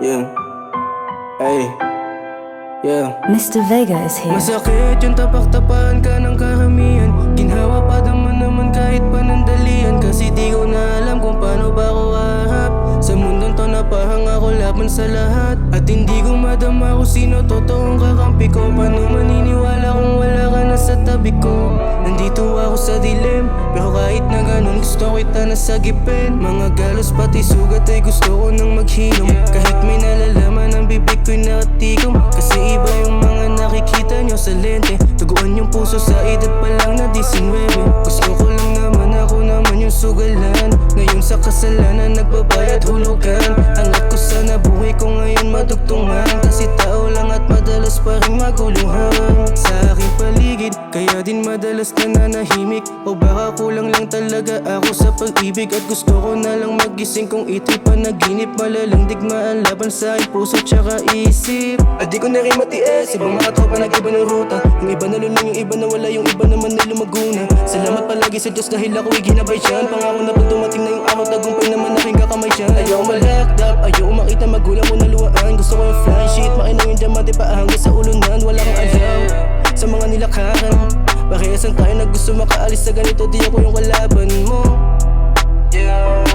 Yeah. Ay. Yeah. Mr. Vega is here. Masakit yung tapak-tapahan ka ng karamihan. Ginhawa pa naman kahit panandalian. Kasi di ko na alam kung paano ba ako ahap. Sa mundong to napahang ako laban sa lahat. At hindi ko madama kung sino totoong kakampi ko. Paano maniniwala kung wala ka na sa tabi ko? Nandito ako sa dilim, pero kahit na ganun gusto kita na sagipin. Mga galos pati sugat ay gusto ko nang maghilom. Kahit may nalalaman ang bibig ko'y nakatikom. Kasi iba yung mga nakikita nyo sa lente. Tuguan yung puso sa edad pa lang na 19. Gusto ko lang naman ako naman yung sugalan. Ngayon sa kasalanan nagbabayad hulugan. Angat ko sana buhay ko ngayon madugtungan. Kasi tao lang at madalas pa rin maguluhan sa aking paligid, kaya din madalas nananahimik. O baka kulang lang talaga ako sa pag-ibig. At gusto ko na lang magising kung ito'y panaginip. Malalang digmaan laban sa aking puso tsaka isip. At di ko na rin matiis, ibang mga tropa nag-iba ng ruta. Yung iba nalulung, yung iba nawala, yung iba naman na lumaguna. Salamat palagi sa Diyos dahil ako'y ginabay siyan. Pangako na pag dumating na yung araw, tagumpay naman aking kakamay siyan. Ayaw ma-locked up, ayaw makita magulang ko na luwaan. Gusto ko yung fly sheet, makinang yung diamante pa hanggang sa ulunan. Wala kang alam sa mga nilakaran. Parehasan tayo na gusto makaalis sa ganito, di ako yung kalaban mo. Yeah.